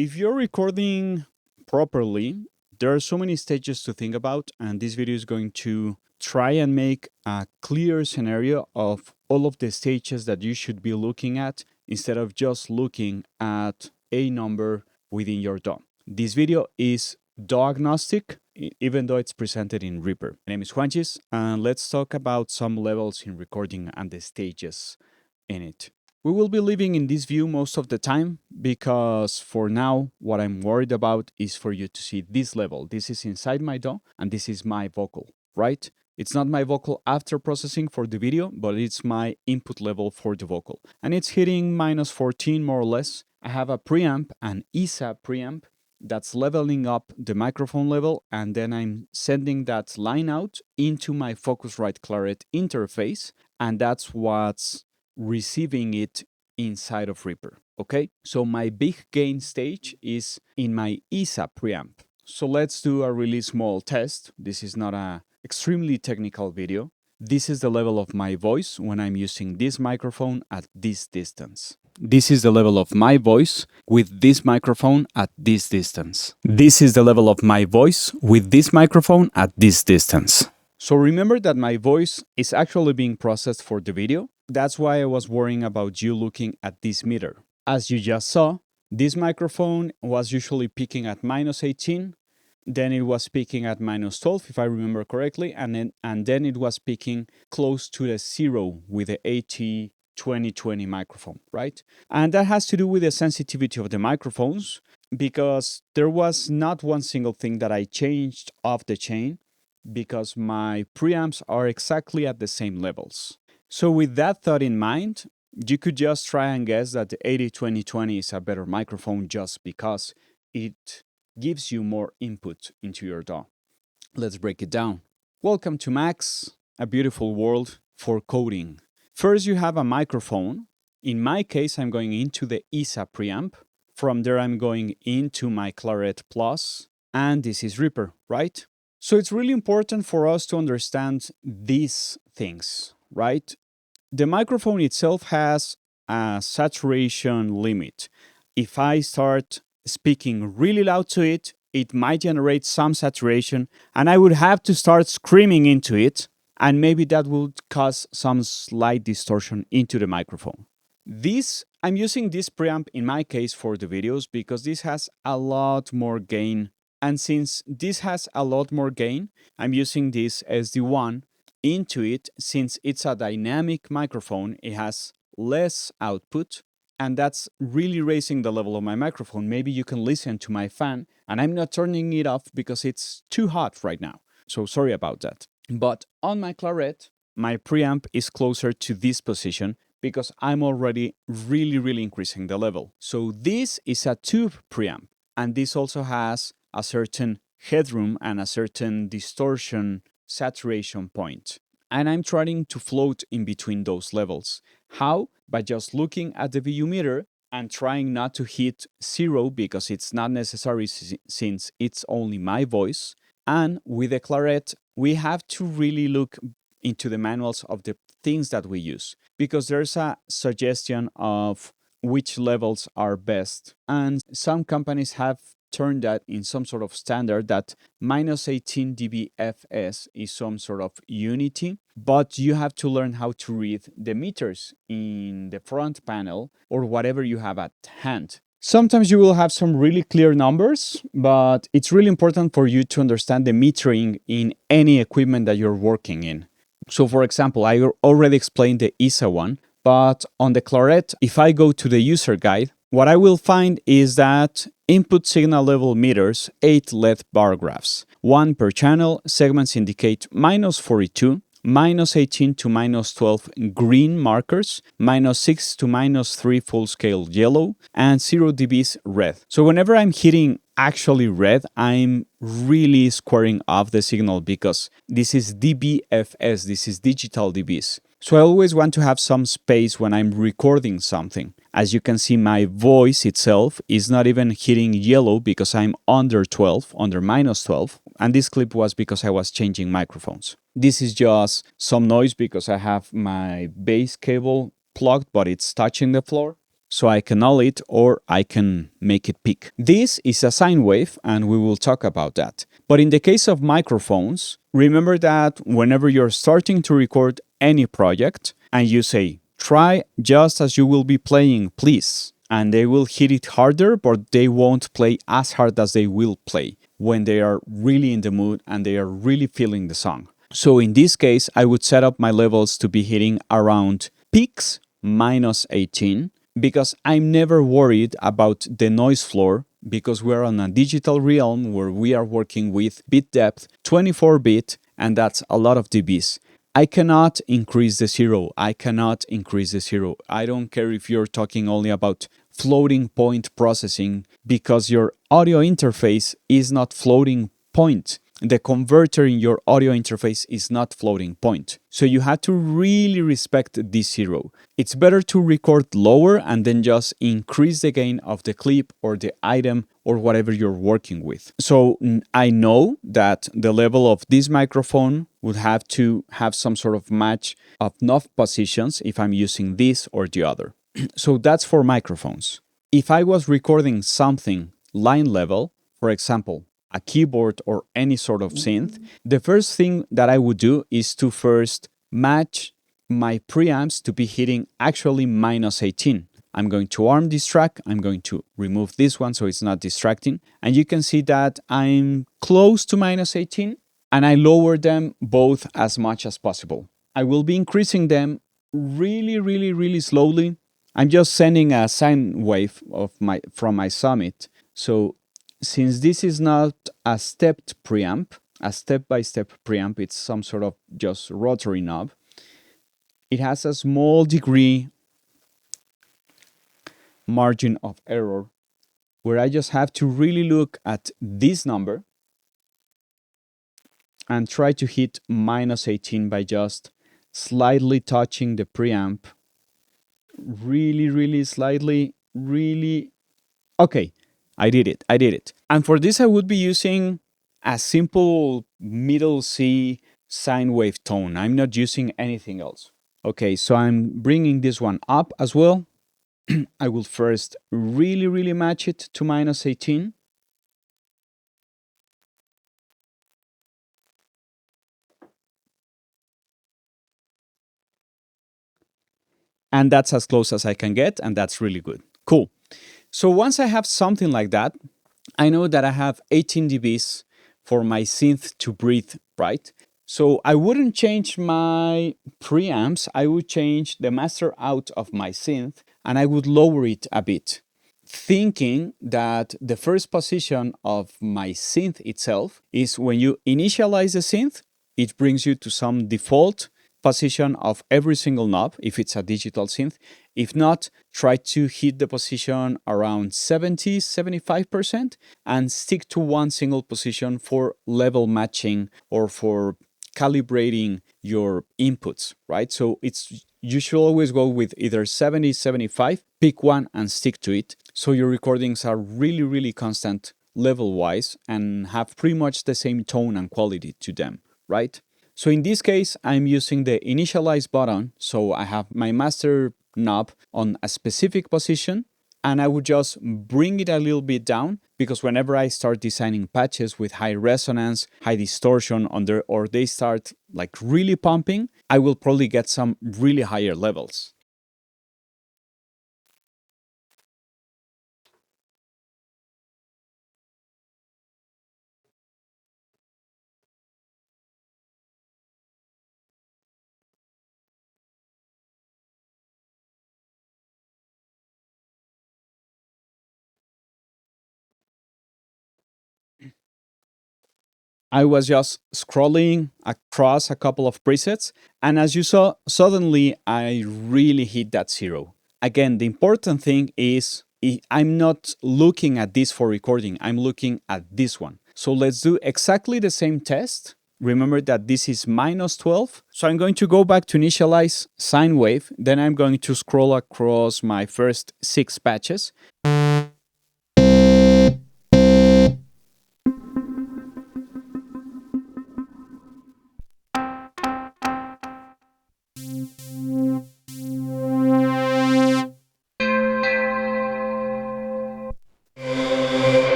If you're recording properly, there are so many stages to think about, and this video is going to try and make a clear scenario of all of the stages that you should be looking at instead of just looking at a number within your DAW. This video is DAW agnostic, even though it's presented in Reaper. My name is Juanchis, and let's talk about some levels in recording and the stages in it. We will be living in this view most of the time because for now, what I'm worried about is for you to see this level. This is inside my DAW and this is my vocal, right? It's not my vocal after processing for the video, but it's my input level for the vocal. And it's hitting -14 more or less. I have a preamp, an ISA preamp, that's leveling up the microphone level, and then I'm sending that line out into my Focusrite Claret interface, and that's what's receiving it inside of Reaper, okay? So my big gain stage is in my ISA preamp. So let's do a really small test. This is not a extremely technical video. This is the level of my voice when I'm using this microphone at this distance. This is the level of my voice with this microphone at this distance. This is the level of my voice with this microphone at this distance. So remember that my voice is actually being processed for the video. That's why I was worrying about you looking at this meter. As you just saw, this microphone was usually peaking at -18, then it was peaking at -12, if I remember correctly, and then it was peaking close to the 0 with the AT2020 microphone, right? And that has to do with the sensitivity of the microphones, because there was not one single thing that I changed off the chain, because my preamps are exactly at the same levels. So with that thought in mind, you could just try and guess that the 80-20-20 is a better microphone just because it gives you more input into your DAW. Let's break it down. Welcome to Max, a beautiful world for coding. First, you have a microphone. In my case, I'm going into the ISA preamp. From there, I'm going into my Claret Plus, and this is Reaper, right? So it's really important for us to understand these things, right? The microphone itself has a saturation limit. If I start speaking really loud to it, it might generate some saturation, and I would have to start screaming into it, and maybe that would cause some slight distortion into the microphone. I'm using this preamp in my case for the videos because this has a lot more gain. And since this has a lot more gain, I'm using this SD1 into it. Since it's a dynamic microphone, it has less output, and that's really raising the level of my microphone. Maybe you can listen to my fan, and I'm not turning it off because it's too hot right now. So sorry about that. But on my Claret, my preamp is closer to this position because I'm already really increasing the level. So this is a tube preamp, and this also has a certain headroom and a certain distortion saturation point. And I'm trying to float in between those levels. How? By just looking at the VU meter and trying not to hit 0 because it's not necessary since it's only my voice. And with the Claret, we have to really look into the manuals of the things that we use because there's a suggestion of which levels are best. And some companies have turned that in some sort of standard that -18 dBFS is some sort of unity, but you have to learn how to read the meters in the front panel or whatever you have at hand. Sometimes you will have some really clear numbers, but it's really important for you to understand the metering in any equipment that you're working in. So for example, I already explained the ISA one, but on the Claret, if I go to the user guide, what I will find is that input signal level meters 8 LED bar graphs, 1 per channel. Segments indicate -42, -18 to -12 green markers, -6 to -3 full scale yellow, and 0 dBs red. So whenever I'm hitting actually red, I'm really squaring off the signal because this is dBFS, this is digital dBs. So I always want to have some space when I'm recording something. As you can see, my voice itself is not even hitting yellow because I'm under 12, under -12. And this clip was because I was changing microphones. This is just some noise because I have my bass cable plugged, but it's touching the floor. so I can null it or I can make it peak. This is a sine wave, and we will talk about that. But in the case of microphones, remember that whenever you're starting to record any project and you say, try just as you will be playing, please, and they will hit it harder, but they won't play as hard as they will play when they are really in the mood and they are really feeling the song. So in this case, I would set up my levels to be hitting around peaks minus 18, because I'm never worried about the noise floor, because we're on a digital realm where we are working with bit depth, 24-bit, and that's a lot of dBs. I cannot increase the zero. I cannot increase the zero. I don't care if you're talking only about floating point processing, because your audio interface is not floating point. The converter in your audio interface is not floating point. So you have to really respect this zero. It's better to record lower and then just increase the gain of the clip or the item or whatever you're working with. So I know that the level of this microphone would have to have some sort of match of knob positions if I'm using this or the other. So that's for microphones. If I was recording something line level, for example, a keyboard or any sort of synth, the first thing that I would do is to first match my preamps to be hitting actually minus 18. I'm going to arm this track. I'm going to remove this one so it's not distracting. And you can see that I'm close to minus 18, and I lower them both as much as possible. I will be increasing them really slowly. I'm just sending a sine wave from my summit. So since this is not a stepped preamp, a step-by-step preamp, it's some sort of just rotary knob, it has a small degree margin of error where I just have to really look at this number and try to hit minus 18 by just slightly touching the preamp. Really slightly, really. Okay, I did it. And for this, I would be using a simple middle C sine wave tone. I'm not using anything else. Okay, so I'm bringing this one up as well. I will first really match it to minus 18. And that's as close as I can get, and that's really good. Cool. So once I have something like that, I know that I have 18 dBs for my synth to breathe, right? So I wouldn't change my preamps. I would change the master out of my synth and I would lower it a bit, thinking that the first position of my synth itself is when you initialize the synth, it brings you to some default position of every single knob if it's a digital synth. If not, try to hit the position around 75% and stick to one single position for level matching or for calibrating your inputs, right? So you should always go with either 70, 75, pick one and stick to it. So your recordings are really constant level wise and have pretty much the same tone and quality to them, right? So in this case, I'm using the initialize button. So I have my master knob on a specific position and I would just bring it a little bit down, because whenever I start designing patches with high resonance, high distortion or they start like really pumping, I will probably get some really higher levels. I was just scrolling across a couple of presets, and as you saw, suddenly I really hit that zero. Again, the important thing is I'm not looking at this for recording, I'm looking at this one. So let's do exactly the same test. Remember that this is minus 12. So I'm going to go back to initialize sine wave, then I'm going to scroll across my first 6 patches.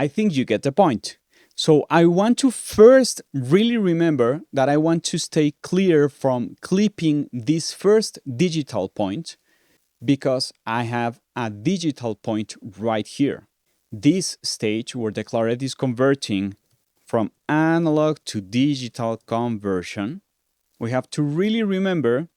I think you get the point. So I want to first really remember that I want to stay clear from clipping this first digital point because I have a digital point right here. This stage where the claret is converting from analog to digital conversion, we have to really remember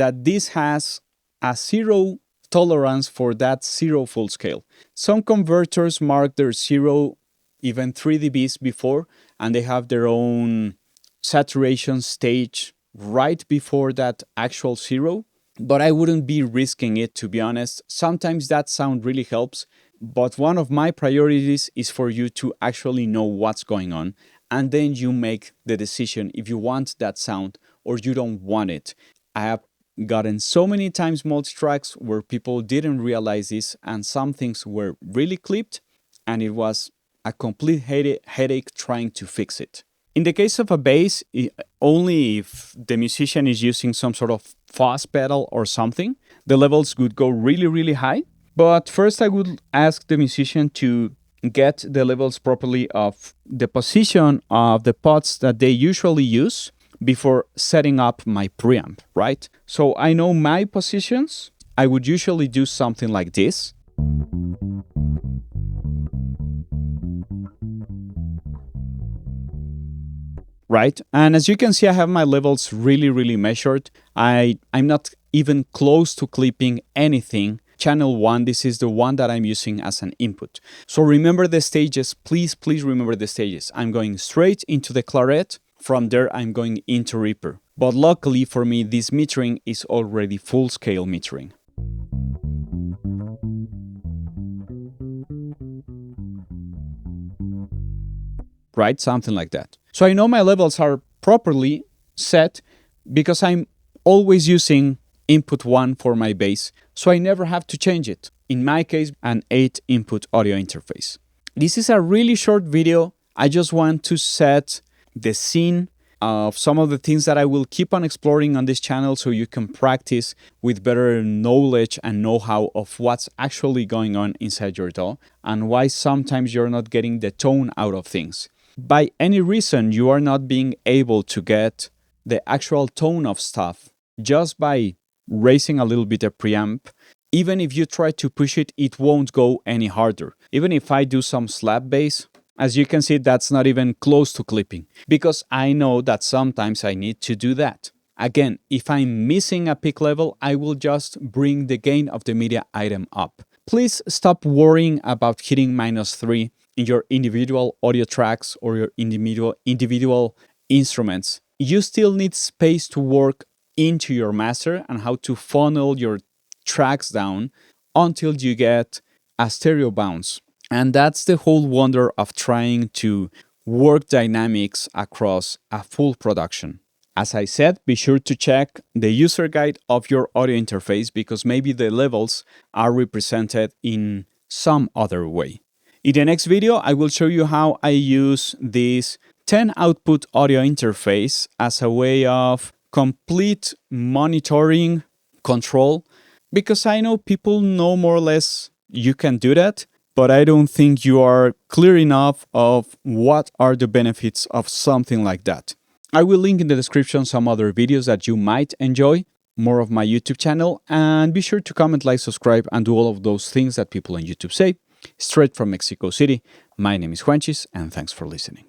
that this has a zero tolerance for that zero full scale. Some converters mark their zero even 3 dBs before, and they have their own saturation stage right before that actual zero. But I wouldn't be risking it, to be honest. Sometimes that sound really helps, but one of my priorities is for you to actually know what's going on, and then you make the decision if you want that sound or you don't want it. I have gotten so many times multi-tracks where people didn't realize this and some things were really clipped, and it was a complete headache trying to fix it. In the case of a bass, only if the musician is using some sort of fuzz pedal or something, the levels would go really, really high. But first I would ask the musician to get the levels properly of the position of the pots that they usually use before setting up my preamp, right? So I know my positions. I would usually do something like this. Right? And as you can see, I have my levels really, really measured. I'm not even close to clipping anything. Channel 1, this is the one that I'm using as an input. So remember the stages, please remember the stages. I'm going straight into the claret. From there, I'm going into Reaper. But luckily for me, this metering is already full scale metering. Right? Something like that. So I know my levels are properly set because I'm always using input 1 for my bass, so I never have to change it. In my case, an 8-input audio interface. This is a really short video. I just want to set the scene of some of the things that I will keep on exploring on this channel so you can practice with better knowledge and know-how of what's actually going on inside your DAW and why sometimes you're not getting the tone out of things. By any reason, you are not being able to get the actual tone of stuff just by raising a little bit the preamp. Even if you try to push it, it won't go any harder. Even if I do some slap bass, as you can see, that's not even close to clipping, because I know that sometimes I need to do that. Again, if I'm missing a peak level, I will just bring the gain of the media item up. Please stop worrying about hitting -3 in your individual audio tracks or your individual instruments. You still need space to work into your master and how to funnel your tracks down until you get a stereo bounce. And that's the whole wonder of trying to work dynamics across a full production. As I said, be sure to check the user guide of your audio interface because maybe the levels are represented in some other way. In the next video, I will show you how I use this 10-output audio interface as a way of complete monitoring control, because I know people know more or less you can do that, but I don't think you are clear enough of what are the benefits of something like that. I will link in the description some other videos that you might enjoy, more of my YouTube channel, and be sure to comment, like, subscribe, and do all of those things that people on YouTube say. Straight from Mexico City, my name is Juanchis, and thanks for listening.